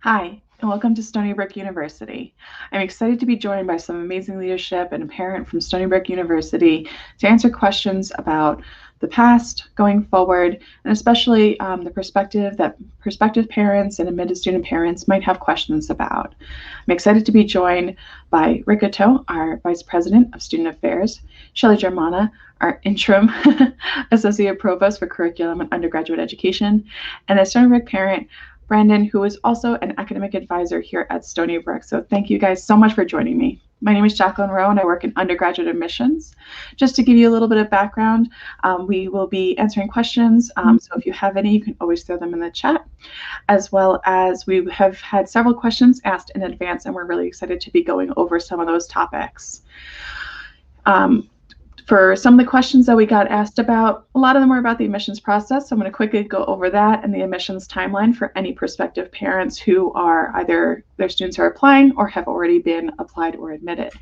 Hi, and welcome to Stony Brook University. I'm excited to be joined by some amazing leadership and a parent from Stony Brook University to answer questions about the past, going forward, and especially the perspective that prospective parents and admitted student parents might have questions about. I'm excited to be joined by Rick Otto, our Vice President of Student Affairs, Shelley Germana, our interim Associate Provost for Curriculum and Undergraduate Education, and a Stony Brook parent, Brandon, who is also an academic advisor here at Stony Brook. So thank you guys so much for joining me. My name is Jacqueline Rowe, and I work in undergraduate admissions. Just to give you a little bit of background, we will be answering questions. So if you have any, you can always throw them in the chat, as well as we have had several questions asked in advance, and we're really excited to be going over some of those topics. For some of the questions that we got asked about, a lot of them were about the admissions process. So I'm going to quickly go over that and the admissions timeline for any prospective parents who are either their students are applying or have already been applied or admitted.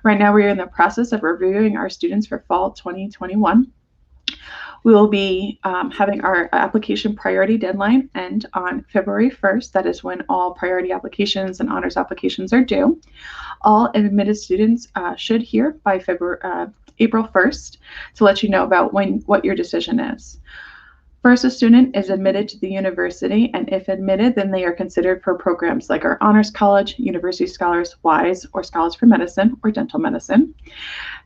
Right now, we're in the process of reviewing our students for fall 2021. We will be having our application priority deadline end on February 1st. That is when all priority applications and honors applications are due. All admitted students should hear by April 1st to let you know about what your decision is. First, a student is admitted to the university, and if admitted, then they are considered for programs like our Honors College, University Scholars, WISE, or Scholars for Medicine or Dental Medicine.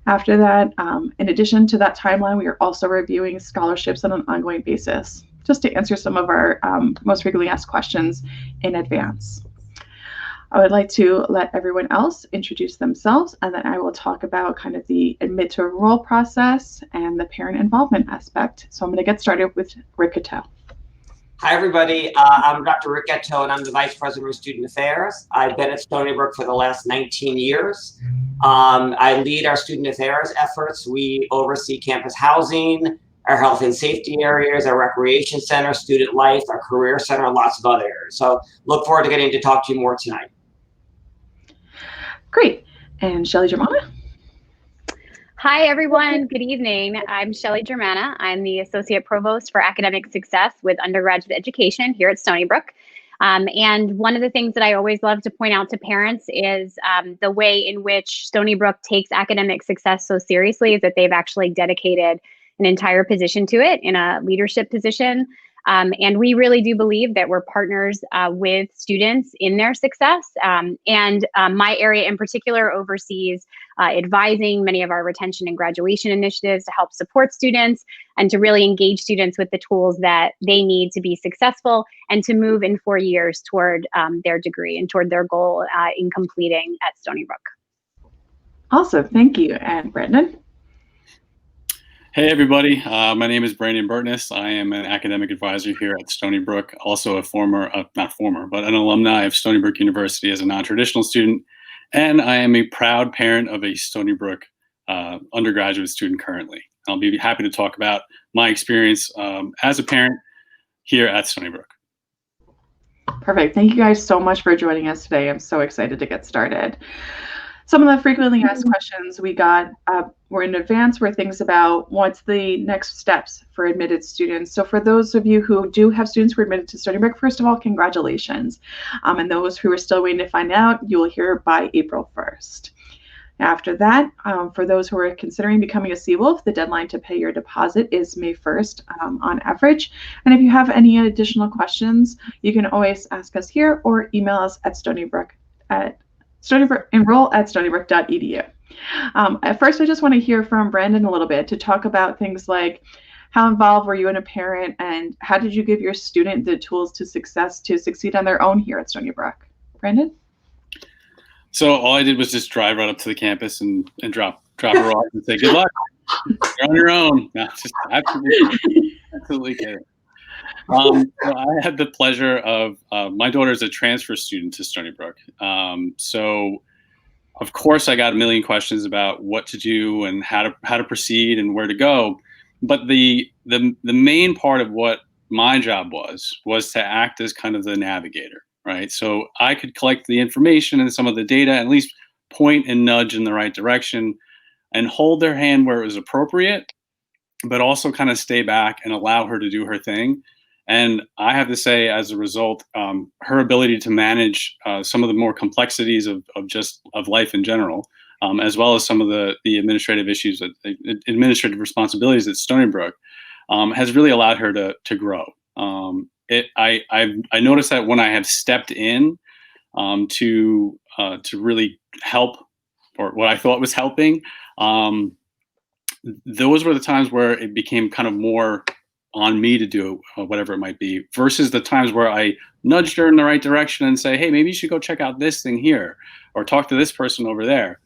After that, in addition to that timeline, we are also reviewing scholarships on an ongoing basis, just to answer some of our most frequently asked questions in advance. I would like to let everyone else introduce themselves, and then I will talk about kind of the admit to enroll process and the parent involvement aspect. So I'm going to get started with Rick Otto. Hi, everybody. I'm Dr. Rick Otto, and I'm the Vice President of Student Affairs. I've been at Stony Brook for the last 19 years. I lead our student affairs efforts. We oversee campus housing, our health and safety areas, our recreation center, student life, our career center, and lots of other areas. So look forward to getting to talk to you more tonight. Great. And Shelley Germana? Hi, everyone. Good evening. I'm Shelley Germana. I'm the Associate Provost for Academic Success with Undergraduate Education here at Stony Brook. And one of the things that I always love to point out to parents is the way in which Stony Brook takes academic success so seriously is that they've actually dedicated an entire position to it in a leadership position. And we really do believe that we're partners with students in their success. My area in particular oversees advising many of our retention and graduation initiatives to help support students and to really engage students with the tools that they need to be successful and to move in 4 years toward their degree and toward their goal in completing at Stony Brook. Awesome. Thank you. And Brandon? Hey, everybody. My name is Brandon Burtness. I am an academic advisor here at Stony Brook, also an alumni of Stony Brook University as a non-traditional student. And I am a proud parent of a Stony Brook undergraduate student currently. I'll be happy to talk about my experience as a parent here at Stony Brook. Perfect. Thank you guys so much for joining us today. I'm so excited to get started. Some of the frequently asked questions we got were in advance were things about what's the next steps for admitted students. So for those of you who do have students who are admitted to Stony Brook, first of all, congratulations. And those who are still waiting to find out, you will hear by April 1st. After that, for those who are considering becoming a CWOLF, the deadline to pay your deposit is May 1st on average. And if you have any additional questions, you can always ask us here or email us at enroll@stonybrook.edu. At first, I just want to hear from Brandon a little bit to talk about things like how involved were you in a parent and how did you give your student the tools to succeed on their own here at Stony Brook? Brandon? So all I did was just drive right up to the campus and drop her off and say, good luck. You're on your own. No, just absolutely kidding. So I had the pleasure of my daughter is a transfer student to Stony Brook. So of course I got a million questions about what to do and how to proceed and where to go. But the main part of what my job was to act as kind of the navigator, right? So I could collect the information and some of the data, at least point and nudge in the right direction and hold their hand where it was appropriate, but also kind of stay back and allow her to do her thing. And I have to say, as a result, her ability to manage some of the more complexities of life in general, as well as some of the administrative issues, administrative responsibilities at Stony Brook, has really allowed her to grow. I noticed that when I have stepped in to really help, or what I thought was helping, those were the times where it became kind of more on me to do whatever it might be, versus the times where I nudged her in the right direction and say, hey, maybe you should go check out this thing here, or talk to this person over there,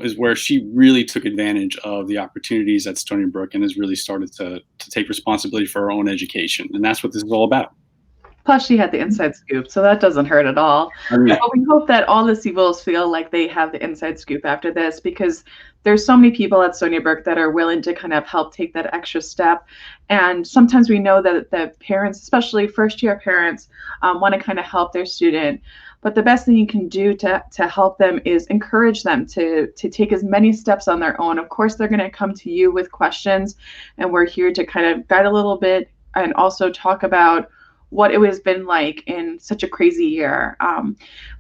is where she really took advantage of the opportunities at Stony Brook and has really started to take responsibility for her own education. And that's what this is all about. Plus, she had the inside scoop, so that doesn't hurt at all. But we hope that all the CVOs feel like they have the inside scoop after this, because there's so many people at Stony Brook that are willing to kind of help take that extra step. And sometimes we know that the parents, especially first-year parents, want to kind of help their student. But the best thing you can do to help them is encourage them to take as many steps on their own. Of course, they're going to come to you with questions, and we're here to kind of guide a little bit and also talk about what it has been like in such a crazy year.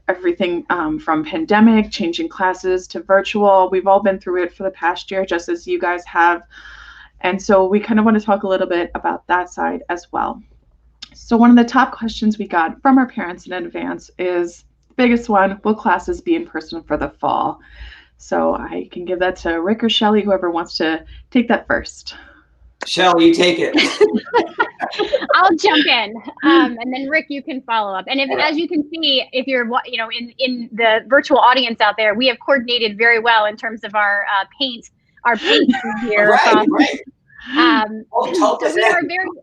Everything from pandemic, changing classes to virtual. We've all been through it for the past year, just as you guys have. And so we kind of want to talk a little bit about that side as well. So one of the top questions we got from our parents in advance is, the biggest one, will classes be in person for the fall? So I can give that to Rick or Shelly, whoever wants to take that first. Shelley, you take it. I'll jump in, and then Rick, you can follow up. And as you can see, if you're in the virtual audience out there, we have coordinated very well in terms of our paint here. Right. So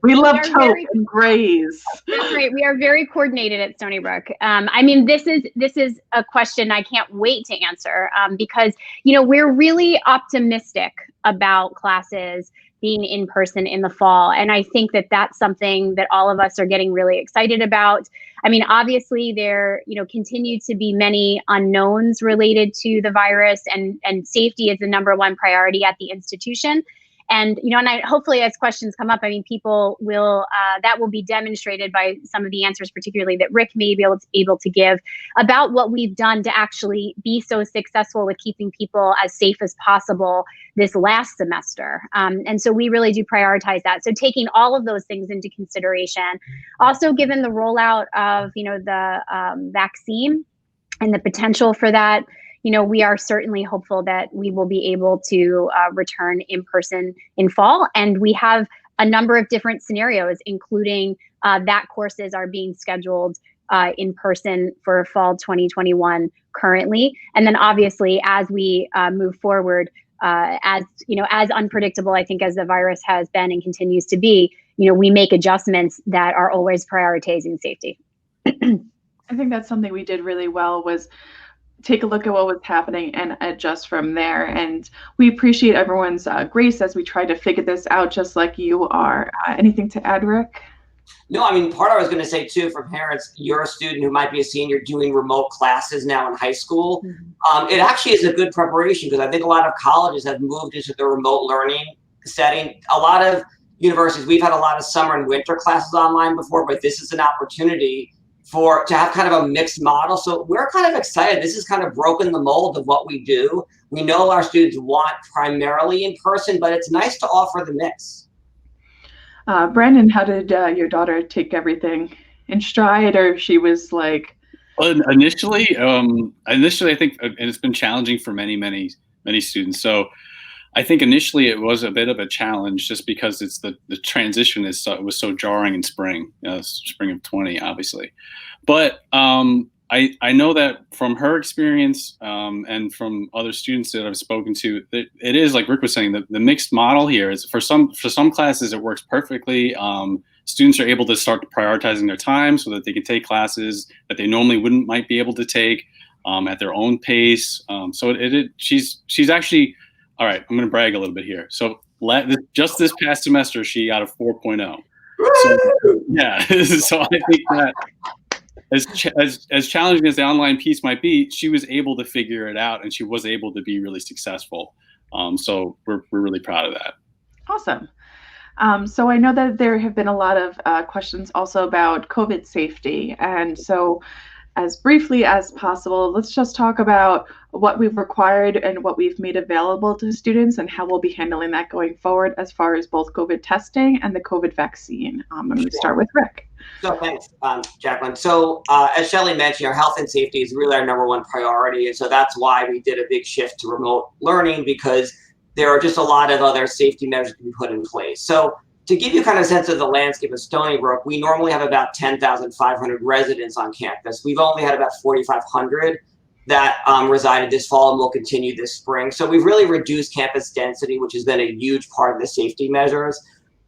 we love taupe and grays. That's right. We are very coordinated at Stony Brook. I mean, this is a question I can't wait to answer, because we're really optimistic about classes being in person in the fall. And I think that that's something that all of us are getting really excited about. I mean, obviously there, continue to be many unknowns related to the virus, and safety is the number one priority at the institution. And, hopefully as questions come up, I mean, people will, that will be demonstrated by some of the answers, particularly that Rick may be able to give about what we've done to actually be so successful with keeping people as safe as possible this last semester. And so we really do prioritize that. So taking all of those things into consideration, also given the rollout of, the vaccine and the potential for that, we are certainly hopeful that we will be able to return in person in fall. And we have a number of different scenarios, including that courses are being scheduled in person for fall 2021 currently. And then obviously, as we move forward, as unpredictable, I think, as the virus has been and continues to be, we make adjustments that are always prioritizing safety. I think that's something we did really well, was take a look at what was happening and adjust from there. And we appreciate everyone's grace as we try to figure this out, just like you are. Anything to add, Rick? No, I mean, part I was going to say too, for parents, you're a student who might be a senior doing remote classes now in high school. Mm-hmm. It actually is a good preparation, because I think a lot of colleges have moved into the remote learning setting. A lot of universities, we've had a lot of summer and winter classes online before, but this is an opportunity to have kind of a mixed model. So we're kind of excited. This has kind of broken the mold of what we do. We know our students want primarily in person, but it's nice to offer the mix. Brandon, how did your daughter take everything in stride, or she was like? Well, initially, I think, and it's been challenging for many students. So I think initially it was a bit of a challenge, just because it's the transition was so jarring in spring of 20, obviously. But I know that from her experience and from other students that I've spoken to, it is, like Rick was saying, the mixed model here is for some classes it works perfectly. Students are able to start prioritizing their time so that they can take classes that they normally might be able to take at their own pace. So she's actually. All right, I'm going to brag a little bit here. So just this past semester, she got a 4.0. So, yeah, so I think that as challenging as the online piece might be, she was able to figure it out, and she was able to be really successful. So we're really proud of that. Awesome. So I know that there have been a lot of questions also about COVID safety. And so as briefly as possible, let's just talk about what we've required and what we've made available to students and how we'll be handling that going forward as far as both COVID testing and the COVID vaccine. I'm going to start with Rick. So thanks, Jacqueline. So as Shelley mentioned, our health and safety is really our #1 priority. And so that's why we did a big shift to remote learning, because there are just a lot of other safety measures to be put in place. So to give you kind of a sense of the landscape of Stony Brook, we normally have about 10,500 residents on campus. We've only had about 4,500 that resided this fall and will continue this spring. So we've really reduced campus density, which has been a huge part of the safety measures.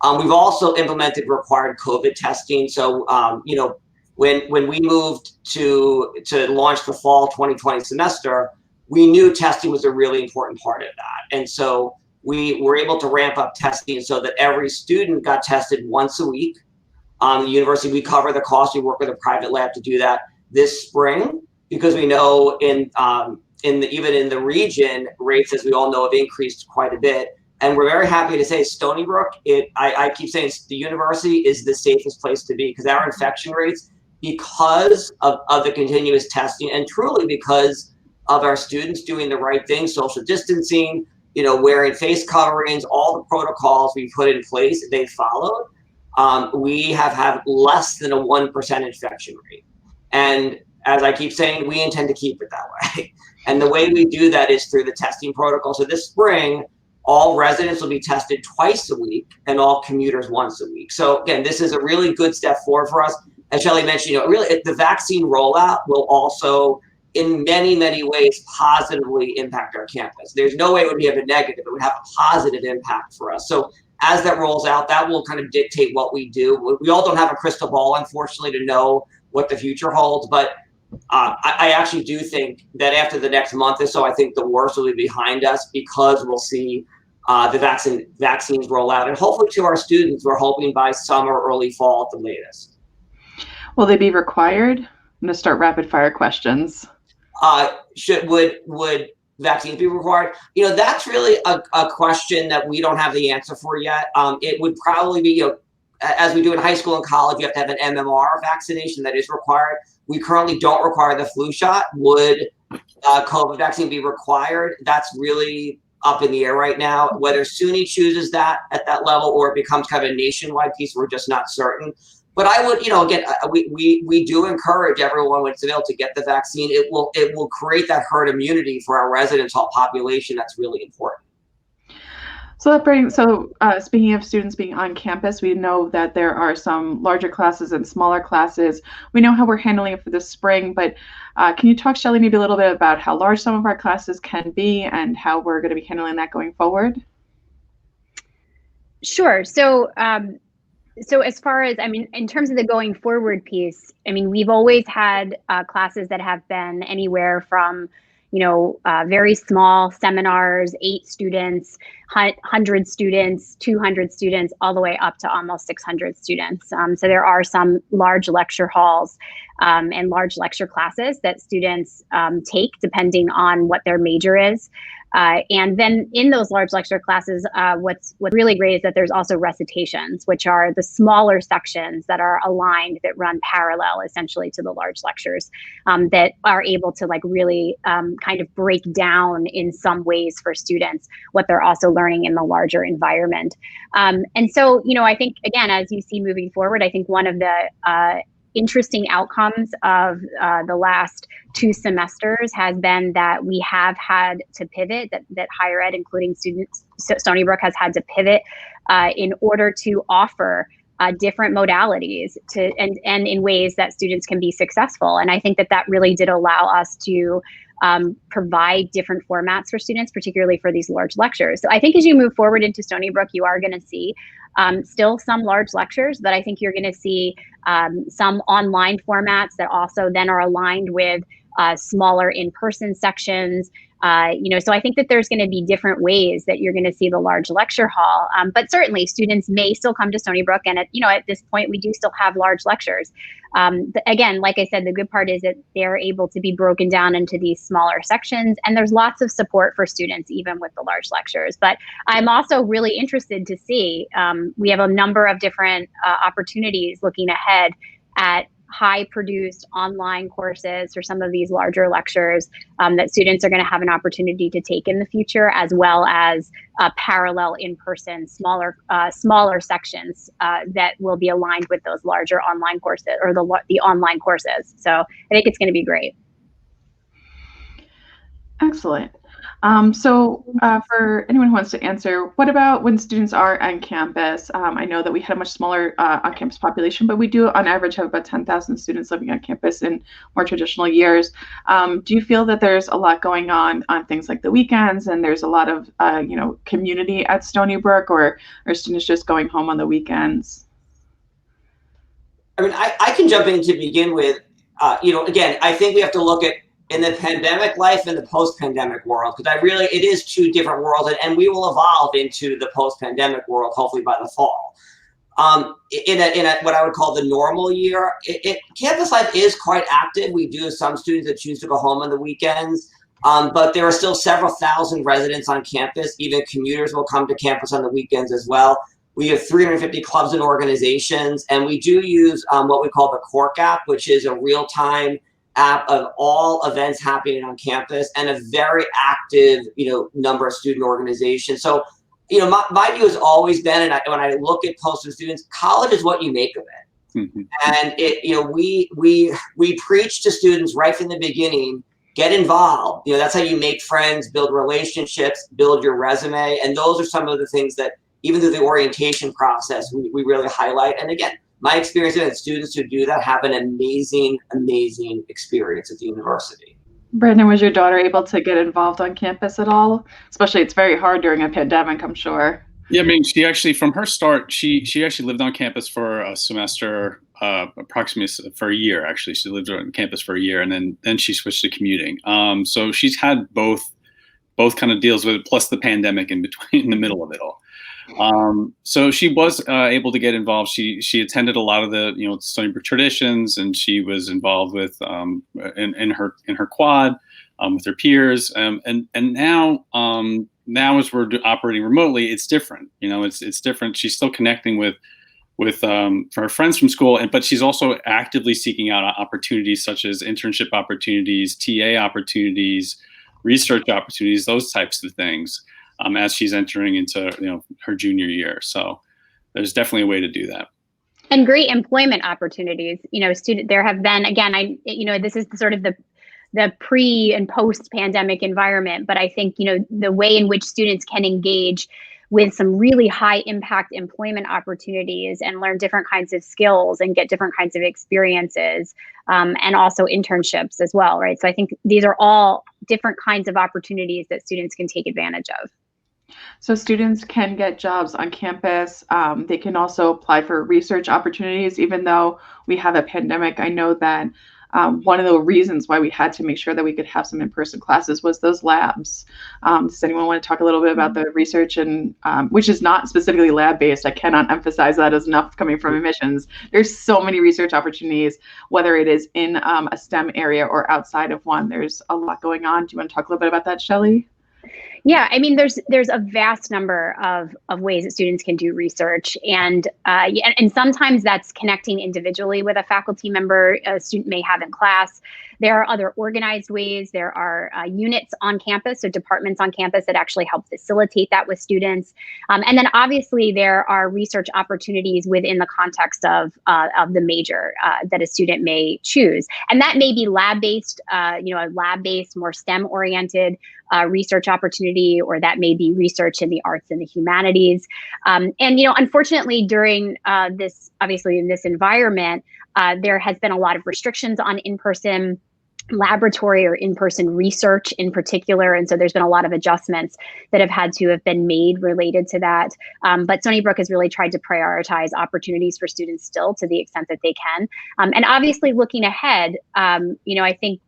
We've also implemented required COVID testing. So, you know, when we moved to launch the fall 2020 semester, we knew testing was a really important part of that. And so we were able to ramp up testing so that every student got tested once a week. The university, we cover the cost. We work with a private lab to do that this spring, because we know even in the region, rates, as we all know, have increased quite a bit. And we're very happy to say Stony Brook, I keep saying the university is the safest place to be, because our infection rates, because of the continuous testing, and truly because of our students doing the right thing, social distancing, you know, wearing face coverings, all the protocols we put in place, they followed. We have had less than a 1% infection rate. And as I keep saying, we intend to keep it that way. And the way we do that is through the testing protocol. So this spring, all residents will be tested twice a week and all commuters once a week. So again, this is a really good step forward for us. As Shelley mentioned, you know, really the vaccine rollout will also, in many, many ways, positively impact our campus. There's no way it would be a negative. It would have a positive impact for us. So as that rolls out, that will kind of dictate what we do. We all don't have a crystal ball, unfortunately, to know what the future holds. But I actually do think that after the next month or so, I think the worst will be behind us, because we'll see the vaccines roll out. And hopefully to our students, we're hoping by summer, early fall at the latest. Will they be required? I'm going to start rapid fire questions. Would vaccines be required? You know, that's really a question that we don't have the answer for yet. It would probably be, you know, as we do in high school and college, you have to have an MMR vaccination that is required. We currently don't require the flu shot. Would COVID vaccine be required? That's really up in the air right now. Whether SUNY chooses that at that level or it becomes kind of a nationwide piece, we're just not certain. But I would, you know, again, we do encourage everyone when it's available to get the vaccine. It will create that herd immunity for our residence hall population. That's really important. So speaking of students being on campus, we know that there are some larger classes and smaller classes. We know how we're handling it for this spring, but can you talk, Shelley, maybe a little bit about how large some of our classes can be and how we're going to be handling that going forward? Sure. So as far as, I mean, in terms of the going forward piece, I mean, we've always had classes that have been anywhere from, you know, very small seminars, 8 students, 100 students, 200 students, all the way up to almost 600 students. So there are some large lecture halls and large lecture classes that students take depending on what their major is. And then in those large lecture classes, what's really great is that there's also recitations, which are the smaller sections that are aligned, that run parallel essentially to the large lectures, that are able to like really kind of break down in some ways for students what they're also learning in the larger environment. And so, you know, I think, again, as you see moving forward, I think one of the interesting outcomes of the last 2 semesters has been that we have had to pivot, that higher ed, including students, Stony Brook has had to pivot in order to offer different modalities and in ways that students can be successful. And I think that really did allow us to provide different formats for students, particularly for these large lectures. So I think as you move forward into Stony Brook, you are going to see still some large lectures, but I think you're going to see some online formats that also then are aligned with smaller in-person sections, So I think that there's going to be different ways that you're going to see the large lecture hall. But certainly students may still come to Stony Brook. And at this point, we do still have large lectures. Again, like I said, the good part is that they're able to be broken down into these smaller sections. And there's lots of support for students, even with the large lectures. But I'm also really interested to see, we have a number of different opportunities looking ahead at high produced online courses for some of these larger lectures that students are going to have an opportunity to take in the future, as well as parallel in-person smaller sections that will be aligned with those larger online courses or the online courses. So I think it's going to be great. Excellent. For anyone who wants to answer, what about when students are on campus? I know that we had a much smaller on-campus population, but we do on average have about 10,000 students living on campus in more traditional years. Do you feel that there's a lot going on things like the weekends, and there's a lot of community at Stony Brook, or are students just going home on the weekends? I mean, I can jump in to begin with. Again, I think we have to look at in the pandemic life and the post-pandemic world, because it is two different worlds, and we will evolve into the post-pandemic world, hopefully by the fall. In a what I would call the normal year, campus life is quite active. We do have some students that choose to go home on the weekends, but there are still several thousand residents on campus. Even commuters will come to campus on the weekends as well. We have 350 clubs and organizations, and we do use what we call the Cork app, which is a real-time app of all events happening on campus, and a very active, number of student organizations. So, my view has always been, and when I look at post-student students, college is what you make of it. Mm-hmm. And we preach to students right from the beginning, get involved. That's how you make friends, build relationships, build your resume. And those are some of the things that, even through the orientation process, we really highlight. And again, my experience is that students who do that have an amazing, amazing experience at the university. Brandon, was your daughter able to get involved on campus at all? Especially, it's very hard during a pandemic, I'm sure. Yeah, I mean, she actually, from her start, she actually lived on campus for a semester, approximately for a year. Actually, she lived on campus for a year, and then she switched to commuting. So she's had both kind of deals with it, plus the pandemic in between, in the middle of it all. So she was able to get involved. She attended a lot of the Stony Brook traditions, and she was involved with in her quad with her peers. And now as we're operating remotely, it's different. It's different. She's still connecting with her friends from school, but she's also actively seeking out opportunities such as internship opportunities, TA opportunities, research opportunities, those types of things. As she's entering into her junior year. So there's definitely a way to do that. And great employment opportunities. There have been, again, this is sort of the pre and post pandemic environment, but I think, the way in which students can engage with some really high impact employment opportunities and learn different kinds of skills and get different kinds of experiences, and also internships as well, right? So I think these are all different kinds of opportunities that students can take advantage of. So students can get jobs on campus. They can also apply for research opportunities, even though we have a pandemic. I know that one of the reasons why we had to make sure that we could have some in-person classes was those labs. Does anyone want to talk a little bit about the research, and which is not specifically lab-based? I cannot emphasize that as enough coming from admissions. There's so many research opportunities, whether it is in a STEM area or outside of one. There's a lot going on. Do you want to talk a little bit about that, Shelley? Yeah, I mean, there's a vast number of ways that students can do research, and sometimes that's connecting individually with a faculty member a student may have in class. There are other organized ways. There are units on campus, so departments on campus that actually help facilitate that with students. And then obviously there are research opportunities within the context of the major that a student may choose. And that may be lab-based, a lab-based, more STEM-oriented research opportunity, or that may be research in the arts and the humanities. Unfortunately, during obviously in this environment, there has been a lot of restrictions on in-person laboratory or in-person research in particular. And so there's been a lot of adjustments that have been made related to that. But Stony Brook has really tried to prioritize opportunities for students still to the extent that they can. And obviously looking ahead, I think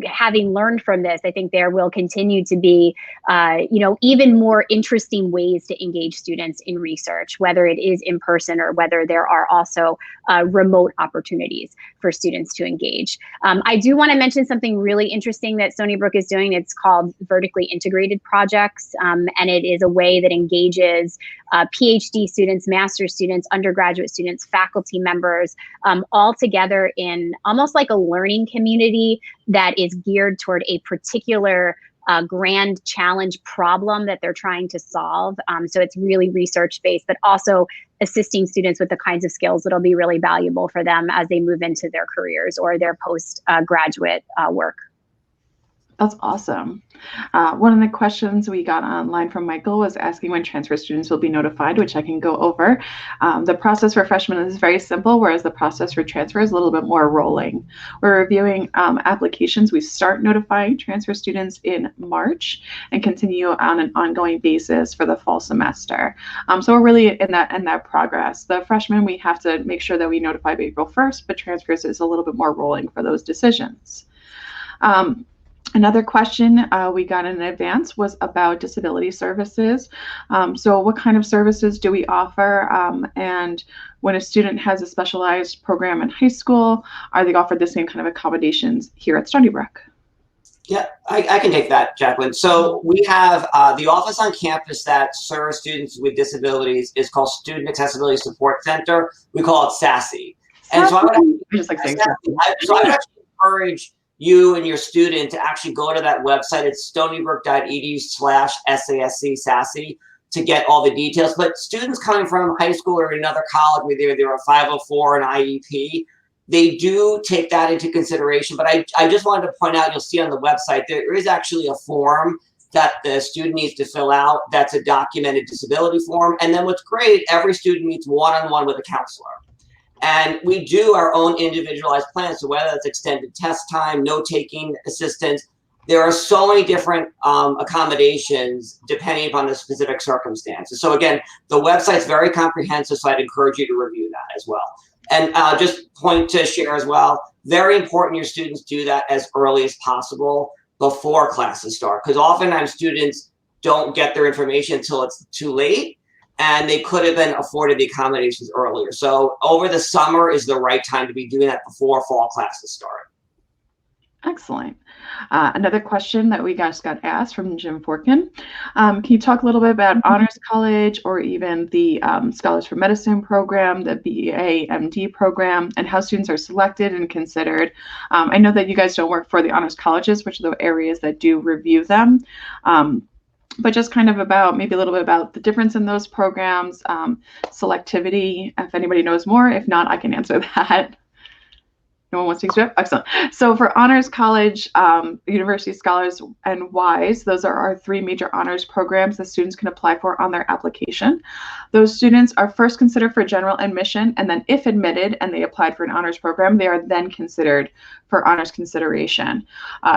having learned from this, I think there will continue to be, even more interesting ways to engage students in research, whether it is in person or whether there are also remote opportunities for students to engage. I do want to mention something really interesting that Stony Brook is doing. It's called Vertically Integrated Projects, and it is a way that engages PhD students, master's students, undergraduate students, faculty members, all together in almost like a learning community that is geared toward a particular grand challenge problem that they're trying to solve. So it's really research-based, but also assisting students with the kinds of skills that'll be really valuable for them as they move into their careers or their post-graduate work. That's awesome. One of the questions we got online from Michael was asking when transfer students will be notified, which I can go over. The process for freshmen is very simple, whereas the process for transfer is a little bit more rolling. We're reviewing applications. We start notifying transfer students in March and continue on an ongoing basis for the fall semester. So we're really in that progress. The freshmen, we have to make sure that we notify by April 1st, but transfers is a little bit more rolling for those decisions. Another question we got in advance was about disability services. So what kind of services do we offer? And when a student has a specialized program in high school, are they offered the same kind of accommodations here at Stony Brook? Yeah, I can take that, Jacqueline. So we have the office on campus that serves students with disabilities is called Student Accessibility Support Center. We call it SASSY. And so I would actually encourage you and your student to actually go to that website. It's stonybrook.edu/SASC to get all the details. But students coming from high school or another college, whether they're a 504 or an IEP, they do take that into consideration. But I just wanted to point out, you'll see on the website, there is actually a form that the student needs to fill out. That's a documented disability form. And then what's great, every student meets one-on-one with a counselor. And we do our own individualized plans. So whether that's extended test time, note-taking assistance, there are so many different accommodations depending upon the specific circumstances. So again, the website's very comprehensive, so I'd encourage you to review that as well. And just point to share as well, very important your students do that as early as possible before classes start, because oftentimes students don't get their information until it's too late, and they could have been afforded the accommodations earlier. So over the summer is the right time to be doing that before fall classes start. Excellent. Another question that we just got asked from Jim Forkin. Can you talk a little bit about Honors College or even the Scholars for Medicine program, the BA MD program, and how students are selected and considered? I know that you guys don't work for the Honors Colleges, which are the areas that do review them. But just kind of about, maybe a little bit about the difference in those programs, selectivity, if anybody knows more. If not, I can answer that. No one wants to answer? Excellent. So for Honors College, University Scholars, and WISE, those are our three major honors programs that students can apply for on their application. Those students are first considered for general admission, and then if admitted and they applied for an honors program, they are then considered for honors consideration.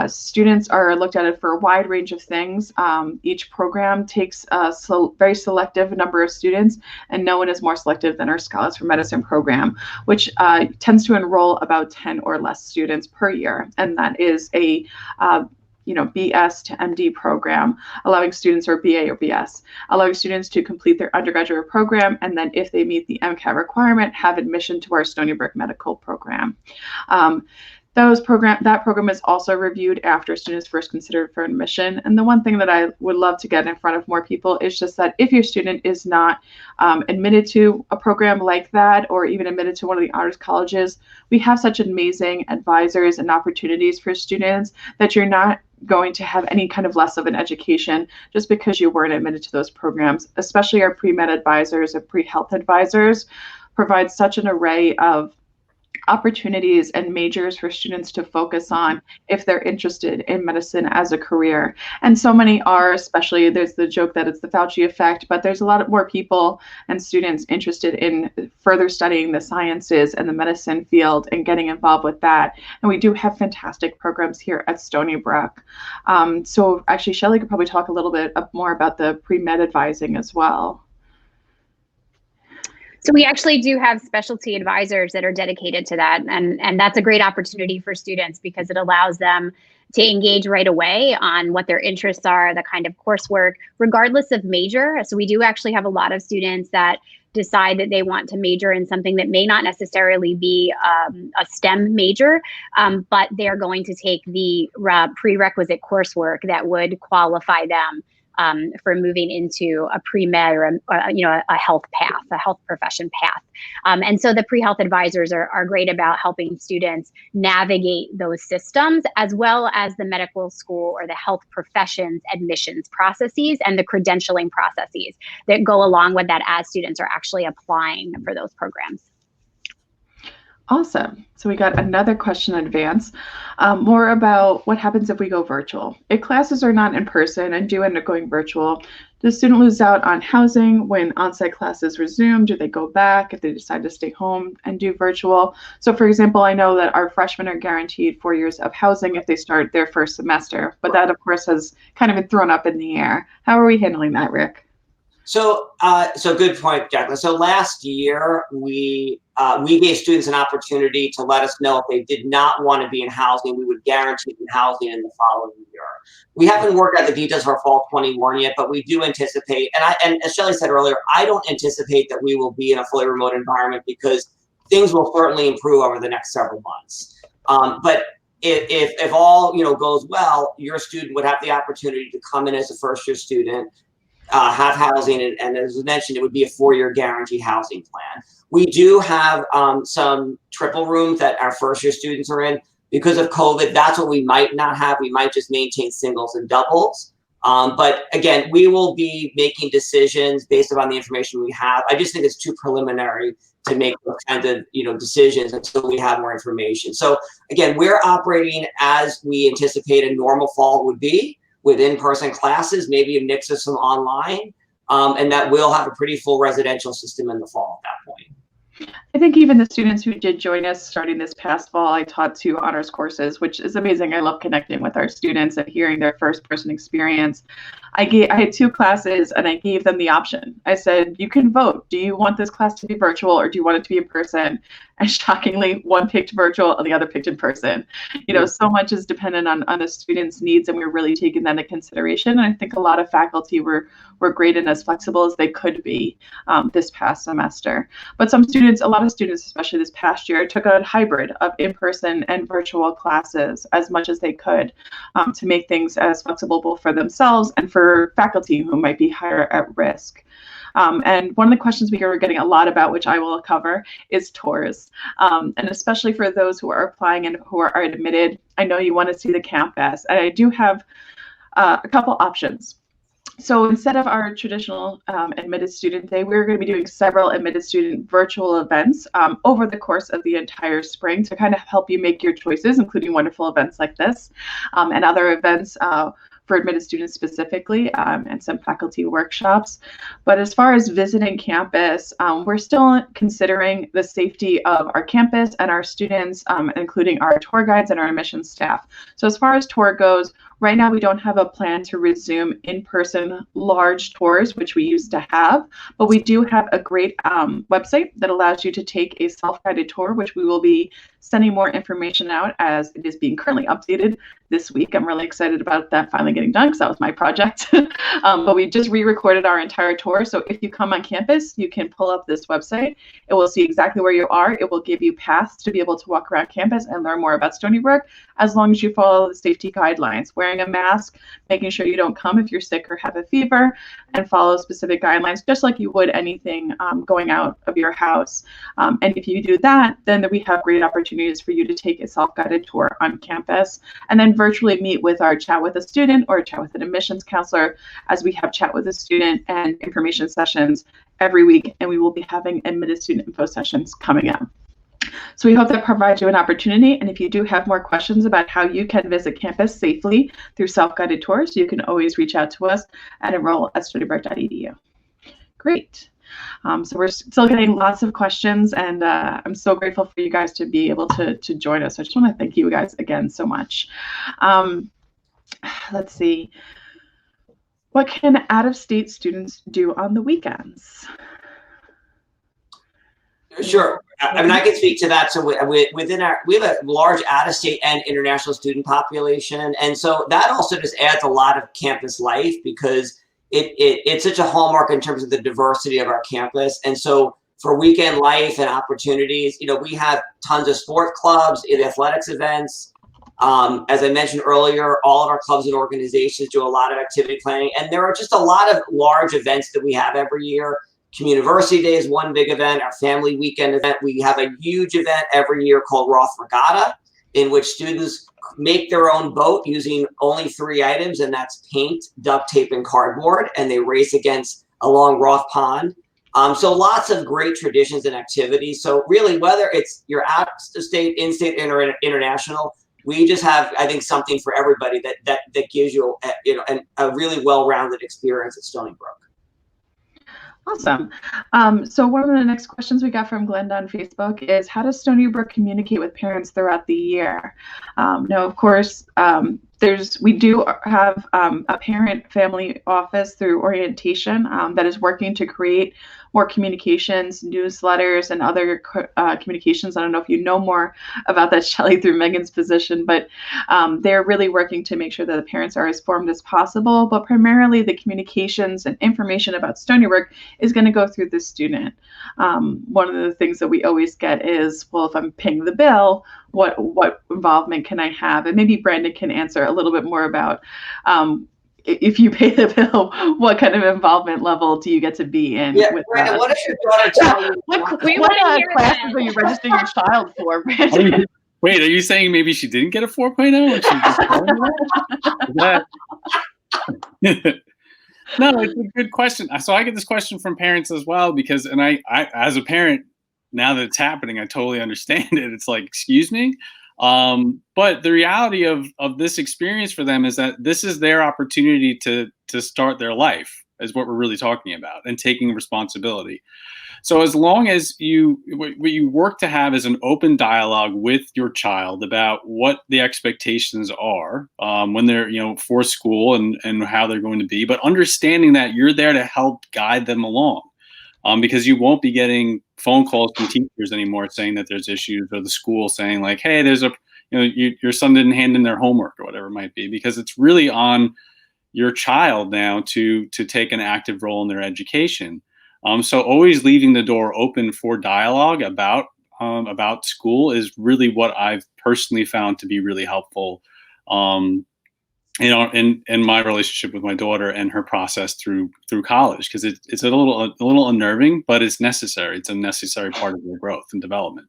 Students are looked at it for a wide range of things. Each program takes a very selective number of students, and no one is more selective than our Scholars for Medicine program, which tends to enroll about 10 or less students per year. And that is a BS to MD program, allowing students, or BA or BS, allowing students to complete their undergraduate program, and then if they meet the MCAT requirement, have admission to our Stony Brook Medical program. That program is also reviewed after students first considered for admission. And the one thing that I would love to get in front of more people is just that if your student is not admitted to a program like that, or even admitted to one of the honors colleges, we have such amazing advisors and opportunities for students that you're not going to have any kind of less of an education just because you weren't admitted to those programs. Especially our pre-med advisors and pre-health advisors provide such an array of opportunities and majors for students to focus on if they're interested in medicine as a career. And so many are, especially there's the joke that it's the Fauci effect, but there's a lot more people and students interested in further studying the sciences and the medicine field and getting involved with that. And we do have fantastic programs here at Stony Brook. So actually, Shelley could probably talk a little bit more about the pre-med advising as well. So we actually do have specialty advisors that are dedicated to that. And that's a great opportunity for students because it allows them to engage right away on what their interests are, the kind of coursework, regardless of major. So we do actually have a lot of students that decide that they want to major in something that may not necessarily be a STEM major, but they're going to take the prerequisite coursework that would qualify them for moving into a pre-med or a health path, a health profession path. And so the pre-health advisors are great about helping students navigate those systems, as well as the medical school or the health professions admissions processes and the credentialing processes that go along with that as students are actually applying for those programs. Awesome. So we got another question in advance, more about what happens if we go virtual. If classes are not in person and do end up going virtual, does student lose out on housing when on-site classes resume? Do they go back if they decide to stay home and do virtual? So for example, I know that our freshmen are guaranteed 4 years of housing if they start their first semester, but that of course has kind of been thrown up in the air. How are we handling that, Rick? So good point, Jacqueline. So last year, we gave students an opportunity to let us know if they did not want to be in housing, we would guarantee them housing in the following year. We haven't worked out the details of our fall 21 yet, but we do anticipate, and as Shelley said earlier, I don't anticipate that we will be in a fully remote environment because things will certainly improve over the next several months. But if all goes well, your student would have the opportunity to come in as a first-year student, have housing, and as I mentioned, it would be a 4-year guaranteed housing plan. We do have some triple rooms that our first-year students are in. Because of COVID, that's what we might not have. We might just maintain singles and doubles. But again, we will be making decisions based upon the information we have. I just think it's too preliminary to make those kinds of decisions until we have more information. So again, we're operating as we anticipate a normal fall would be, with in-person classes, maybe a mix of some online, and that we'll have a pretty full residential system in the fall at that point. I think even the students who did join us starting this past fall, I taught 2 honors courses, which is amazing. I love connecting with our students and hearing their first-person experience. I had 2 classes and I gave them the option. I said, you can vote. Do you want this class to be virtual or do you want it to be in person? And shockingly, one picked virtual and the other picked in person. So much is dependent on the students' needs, and we're really taking that into consideration. And I think a lot of faculty were great and as flexible as they could be this past semester. But a lot of students, especially this past year, took a hybrid of in-person and virtual classes as much as they could to make things as flexible both for themselves and for faculty who might be higher at risk. And one of the questions we are getting a lot about, which I will cover, is tours. And especially for those who are applying and who are admitted, I know you want to see the campus. And I do have a couple options. So instead of our traditional admitted student day, we're going to be doing several admitted student virtual events over the course of the entire spring to kind of help you make your choices, including wonderful events like this and other events for admitted students specifically, and some faculty workshops. But as far as visiting campus, we're still considering the safety of our campus and our students, including our tour guides and our admissions staff. So as far as tour goes, right now we don't have a plan to resume in-person large tours, which we used to have, but we do have a great website that allows you to take a self-guided tour, which we will be sending more information out as it is being currently updated this week. I'm really excited about that finally getting done because that was my project. But we just re-recorded our entire tour. So if you come on campus, you can pull up this website. It will see exactly where you are. It will give you paths to be able to walk around campus and learn more about Stony Brook, as long as you follow the safety guidelines, wearing a mask, making sure you don't come if you're sick or have a fever, and follow specific guidelines, just like you would anything going out of your house. And if you do that, then we have great opportunities for you to take a self-guided tour on campus, and then virtually meet with our Chat with a Student or Chat with an Admissions Counselor, as we have Chat with a Student and information sessions every week, and we will be having admitted student info sessions coming up. So we hope that provides you an opportunity, and if you do have more questions about how you can visit campus safely through self-guided tours, you can always reach out to us at enroll@stonybrook.edu. Great. So we're still getting lots of questions, and I'm so grateful for you guys to be able to join us. I just want to thank you guys again so much. Let's see. What can out-of-state students do on the weekends? Sure. I mean, I can speak to that. So within we have a large out-of-state and international student population. And so that also just adds a lot of campus life because it's such a hallmark in terms of the diversity of our campus. And so for weekend life and opportunities, we have tons of sport clubs, athletics events. As I mentioned earlier, all of our clubs and organizations do a lot of activity planning. And there are just a lot of large events that we have every year. Community Day is one big event, our family weekend event. We have a huge event every year called Roth Regatta, in which students make their own boat using only 3 items, and that's paint, duct tape, and cardboard, and they race along Roth Pond. So lots of great traditions and activities. So really, whether it's you're out of state, in-state, or international, we just have, I think, something for everybody that gives you a really well-rounded experience at Stony Brook. Awesome. So one of the next questions we got from Glenda on Facebook is, how does Stony Brook communicate with parents throughout the year? Now, of course, we do have a parent family office through orientation that is working to create more communications, newsletters, and other communications. I don't know if you know more about that, Shelley, through Megan's position, but they're really working to make sure that the parents are as informed as possible. But primarily, the communications and information about Stony Brook is going to go through the student. One of the things that we always get is, well, if I'm paying the bill, what involvement can I have? And maybe Brandon can answer a little bit more about if you pay the bill, what kind of involvement level do you get to be in? Yeah, Brandon, what does your daughter tell you? What classes are you registering your child for, Brandon? Wait, are you saying maybe she didn't get a 4.0? No, it's a good question. So I get this question from parents as well because, and I as a parent, now that it's happening, I totally understand it. It's like, excuse me. But the reality of this experience for them is that this is their opportunity to start their life, is what we're really talking about, and taking responsibility. So as long as what you work to have is an open dialogue with your child about what the expectations are when they're, for school and how they're going to be, but understanding that you're there to help guide them along. Because you won't be getting phone calls from teachers anymore saying that there's issues, or the school saying like, hey, there's your son didn't hand in their homework or whatever it might be, because it's really on your child now to take an active role in their education. So always leaving the door open for dialogue about school is really what I've personally found to be really helpful. In my relationship with my daughter and her process through college, because it's a little unnerving, but it's necessary. It's a necessary part of their growth and development.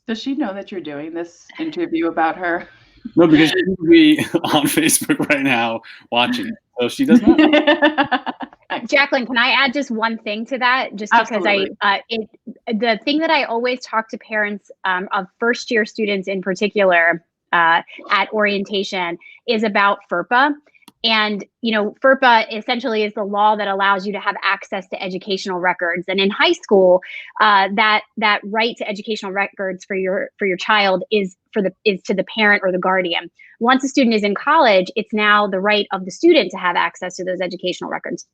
Does she know that you're doing this interview about her? No, because she would be on Facebook right now watching it, so she does not. Jacqueline, can I add just one thing to that? Just because the thing that I always talk to parents of first-year students in particular at orientation is about FERPA. And, FERPA essentially is the law that allows you to have access to educational records. And in high school, that right to educational records for your child is to the parent or the guardian. Once a student is in college, it's now the right of the student to have access to those educational records.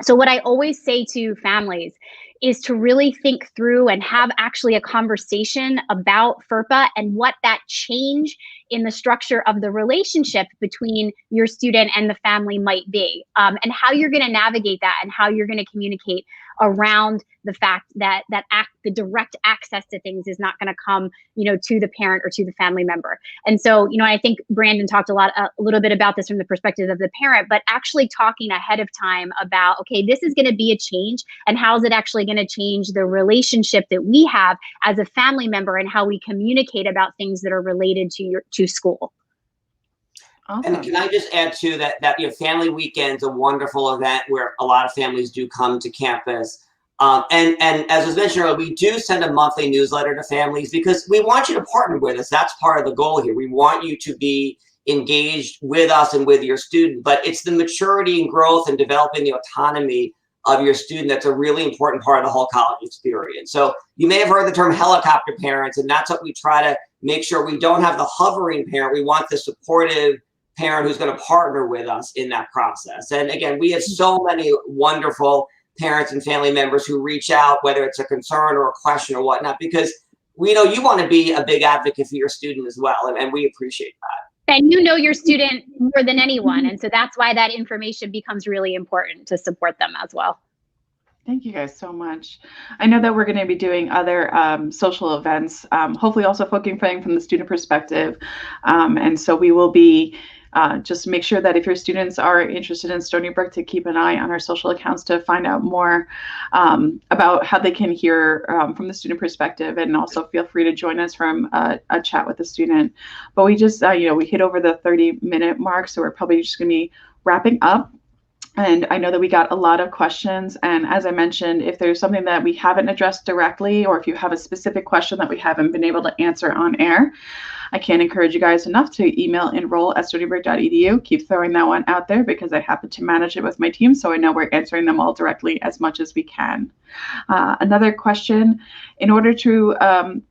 So what I always say to families is to really think through and have actually a conversation about FERPA and what that change in the structure of the relationship between your student and the family might be, and how you're going to navigate that and how you're going to communicate around the fact that the direct access to things is not going to come, to the parent or to the family member. And so, I think Brandon talked a little bit about this from the perspective of the parent, but actually talking ahead of time about, okay, this is going to be a change, and how is it actually going to change the relationship that we have as a family member and how we communicate about things that are related to school. Awesome. And can I just add to that Family Weekend's a wonderful event where a lot of families do come to campus. And as was mentioned earlier, we do send a monthly newsletter to families because we want you to partner with us. That's part of the goal here. We want you to be engaged with us and with your student, but it's the maturity and growth and developing the autonomy of your student that's a really important part of the whole college experience. So you may have heard the term helicopter parents, and that's what we try to make sure we don't have the hovering parent. We want the supportive parent who's going to partner with us in that process. And again, we have so many wonderful parents and family members who reach out, whether it's a concern or a question or whatnot, because we know you want to be a big advocate for your student as well, and we appreciate that. And you know your student more than anyone, and so that's why that information becomes really important to support them as well. Thank you guys so much. I know that we're going to be doing other social events, hopefully also focusing from the student perspective. And so we will be just make sure that if your students are interested in Stony Brook, to keep an eye on our social accounts to find out more about how they can hear from the student perspective, and also feel free to join us from a chat with the student. But we just, we hit over the 30-minute mark, so we're probably just going to be wrapping up. And I know that we got a lot of questions. And as I mentioned, if there's something that we haven't addressed directly, or if you have a specific question that we haven't been able to answer on air, I can't encourage you guys enough to email enroll@stonybrook.edu. Keep throwing that one out there, because I happen to manage it with my team, so I know we're answering them all directly as much as we can. Another question: in order to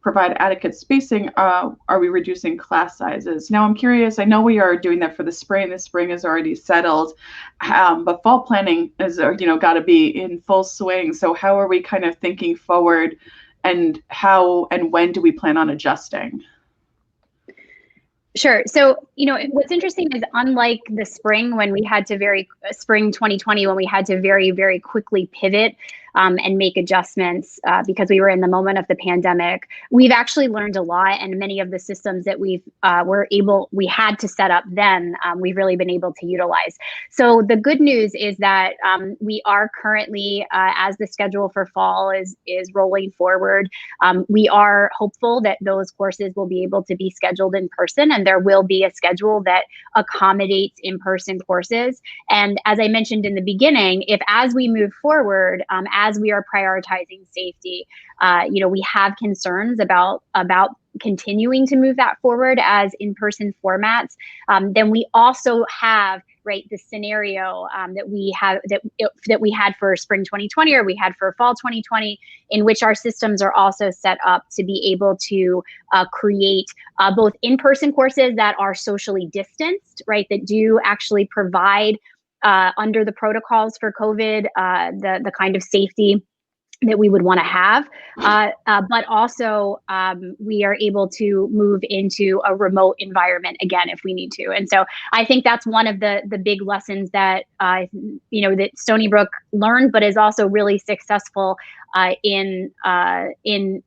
provide adequate spacing, are we reducing class sizes? Now I'm curious, I know we are doing that for the spring. The spring is already settled, but fall planning is got to be in full swing. So how are we kind of thinking forward, and how and when do we plan on adjusting? Sure. So, what's interesting is, unlike the spring when we had to spring 2020, when we had to very, very quickly pivot and make adjustments because we were in the moment of the pandemic, we've actually learned a lot, and many of the systems that we had to set up then, we've really been able to utilize. So the good news is that we are currently, as the schedule for fall is rolling forward, we are hopeful that those courses will be able to be scheduled in person, and there will be a schedule that accommodates in-person courses. And as I mentioned in the beginning, as we move forward, as we are prioritizing safety, we have concerns about continuing to move that forward as in-person formats. Then we also have the scenario that we had for spring 2020, or we had for fall 2020, in which our systems are also set up to be able to create both in-person courses that are socially distanced, that do actually provide under the protocols for COVID, the kind of safety that we would want to have, but also we are able to move into a remote environment again if we need to. And so I think that's one of the big lessons that that Stony Brook learned, but is also really successful in leveraging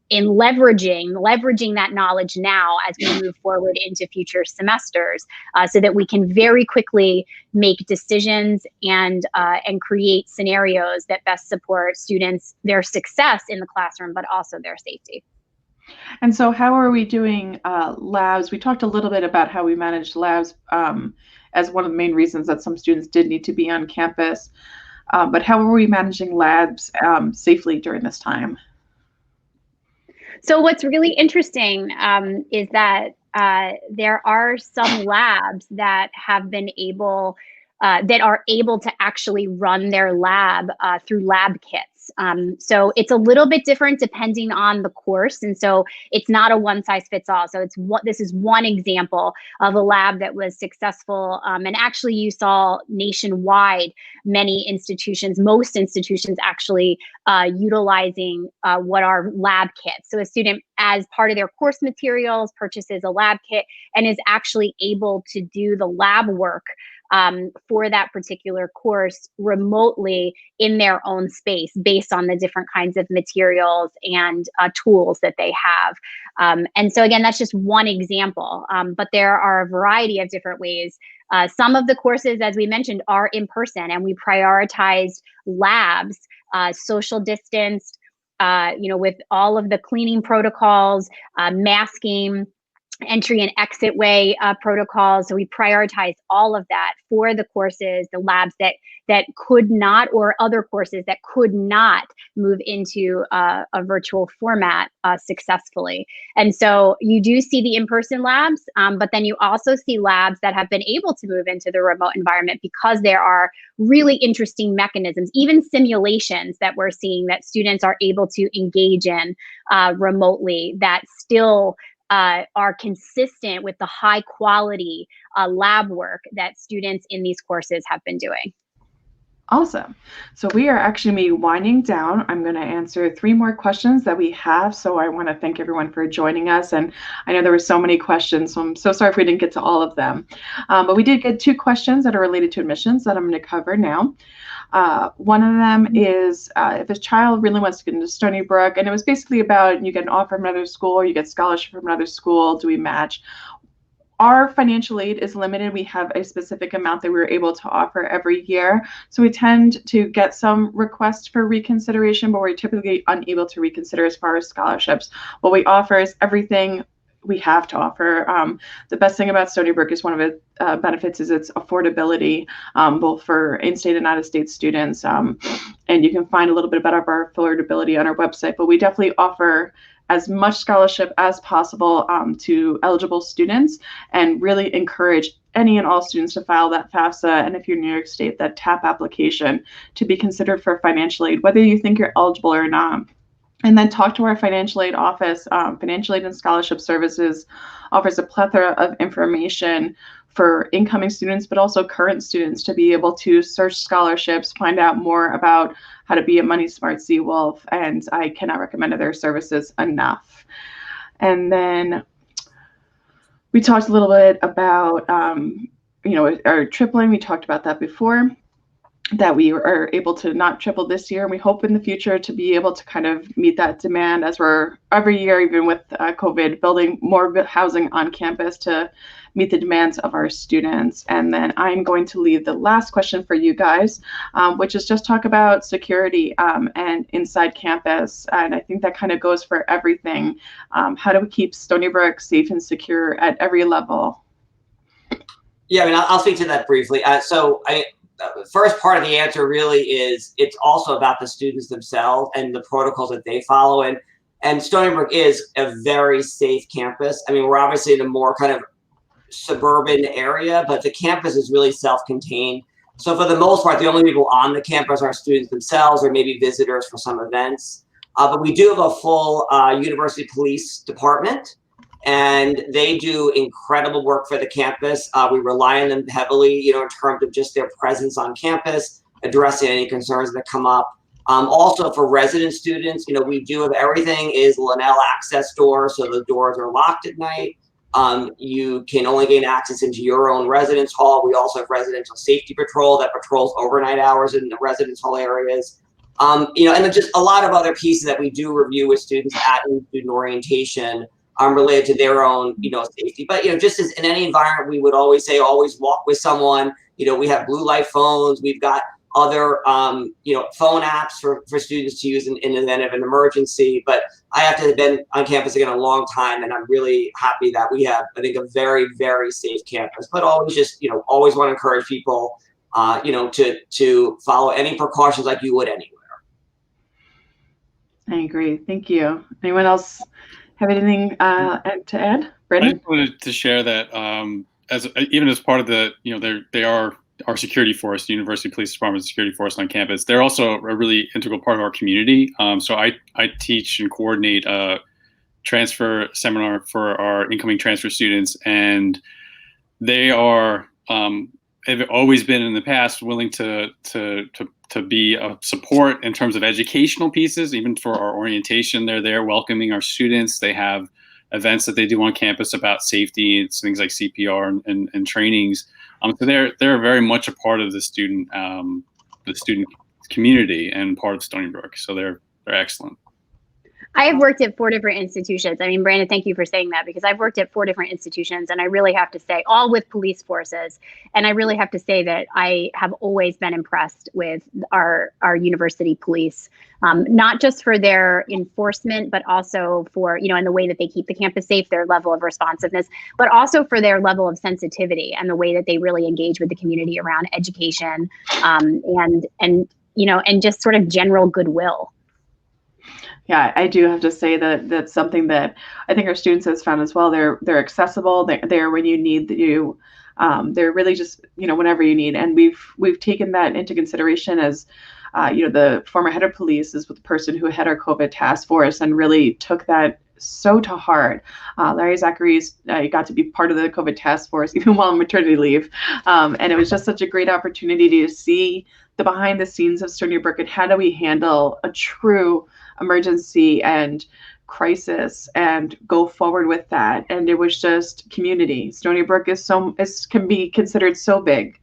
that knowledge now as we move forward into future semesters, so that we can very quickly make decisions and create scenarios that best support students, their success in the classroom, but also their safety. And so how are we doing labs? We talked a little bit about how we managed labs as one of the main reasons that some students did need to be on campus. But how are we managing labs safely during this time? So what's really interesting is that there are some labs that have been able, that are able to actually run their lab through lab kits. So it's a little bit different depending on the course. And so it's not a one size fits all. So this is one example of a lab that was successful. And actually you saw nationwide, most institutions actually utilizing what are lab kits. So a student, as part of their course materials, purchases a lab kit and is actually able to do the lab work for that particular course remotely in their own space, based on the different kinds of materials and tools that they have. And so again, that's just one example, but there are a variety of different ways. Some of the courses, as we mentioned, are in person, and we prioritized labs, social distanced, with all of the cleaning protocols, masking, entry and exit way protocols. So we prioritized all of that for the courses, the labs that could not, or other courses that could not move into a virtual format successfully. And so you do see the in-person labs, but then you also see labs that have been able to move into the remote environment because there are really interesting mechanisms, even simulations that we're seeing that students are able to engage in remotely, that still are consistent with the high quality lab work that students in these courses have been doing. Awesome. So we are actually winding down. I'm going to answer 3 more questions that we have. So I want to thank everyone for joining us. And I know there were so many questions, so I'm so sorry if we didn't get to all of them. But we did get 2 questions that are related to admissions that I'm going to cover now. One of them is if a child really wants to get into Stony Brook, and it was basically about you get an offer from another school, or you get scholarship from another school, do we match? Our financial aid is limited. We have a specific amount that we're able to offer every year. So we tend to get some requests for reconsideration, but we're typically unable to reconsider as far as scholarships. What we offer is everything we have to offer. The best thing about Stony Brook is one of its benefits is its affordability, both for in-state and out-of-state students. And you can find a little bit about our affordability on our website, but we definitely offer as much scholarship as possible to eligible students, and really encourage any and all students to file that FAFSA, and if you're in New York State, that TAP application to be considered for financial aid, whether you think you're eligible or not. And then talk to our financial aid office. Financial aid and scholarship services offers a plethora of information for incoming students, but also current students, to be able to search scholarships, find out more about how to be a money smart Seawolf, and I cannot recommend their services enough. And then we talked a little bit about, our tripling. We talked about that before, that we are able to not triple this year. And we hope in the future to be able to kind of meet that demand, as we're every year, even with COVID, building more housing on campus to meet the demands of our students. And then I'm going to leave the last question for you guys, which is just talk about security and inside campus. And I think that kind of goes for everything. How do we keep Stony Brook safe and secure at every level? Yeah, I mean, I'll speak to that briefly. The first part of the answer really is it's also about the students themselves and the protocols that they follow. And Stony Brook is a very safe campus. I mean, we're obviously in a more kind of suburban area, but the campus is really self-contained. So for the most part, the only people on the campus are students themselves, or maybe visitors for some events. But we do have a full university police department, and they do incredible work for the campus. We rely on them heavily, in terms of just their presence on campus, addressing any concerns that come up. Also for resident students, we do have everything is Linnell access doors, so the doors are locked at night. You can only gain access into your own residence hall. We also have residential safety patrol that patrols overnight hours in the residence hall areas. And then just a lot of other pieces that we do review with students at student orientation related to their own, safety. But, just as in any environment, we would always say, always walk with someone. We have blue light phones. We've got other, phone apps for students to use in the event of an emergency. But I have to have been on campus again a long time, and I'm really happy that we have, I think, a very, very safe campus. But always just, always want to encourage people, to follow any precautions like you would anywhere. I agree. Thank you. Anyone else have anything to add? Brendan? I just wanted to share that even as part of the, they are our security force, the University Police Department security force on campus. They're also a really integral part of our community. So I teach and coordinate a transfer seminar for our incoming transfer students, and they are have always been in the past willing to be a support in terms of educational pieces. Even for our orientation, they're there welcoming our students. They have events that they do on campus about safety. It's things like CPR and trainings. So they're very much a part of the student community and part of Stony Brook. So they're excellent. I have worked at 4 different institutions. I mean, Brandon, thank you for saying that, because I've worked at 4 different institutions, and I really have to say, all with police forces. And I really have to say that I have always been impressed with our university police, not just for their enforcement, but also for, in the way that they keep the campus safe, their level of responsiveness, but also for their level of sensitivity and the way that they really engage with the community around education, and just sort of general goodwill. Yeah, I do have to say that that's something that I think our students have found as well. They're accessible. They're when you need you. They're really just whenever you need. And we've taken that into consideration as the former head of police is with the person who had our COVID task force and really took that so to heart. Larry Zachary's got to be part of the COVID task force even while on maternity leave, and it was just such a great opportunity to see the behind the scenes of Stony Brook and how do we handle a true emergency and crisis and go forward with that. And it was just community. Stony Brook can be considered so big,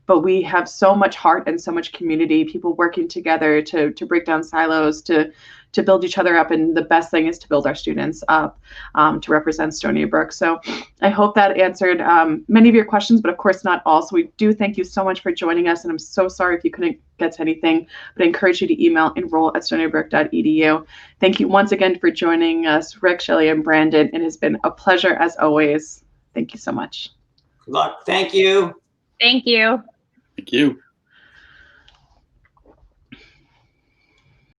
but we have so much heart and so much community, people working together to break down silos, to build each other up. And the best thing is to build our students up to represent Stony Brook. So I hope that answered many of your questions, but of course not all. So we do thank you so much for joining us. And I'm so sorry if you couldn't get to anything, but I encourage you to email enroll@stonybrook.edu. Thank you once again for joining us, Rick, Shelley, and Brandon. It has been a pleasure as always. Thank you so much. Good luck. Thank you. Thank you. Thank you.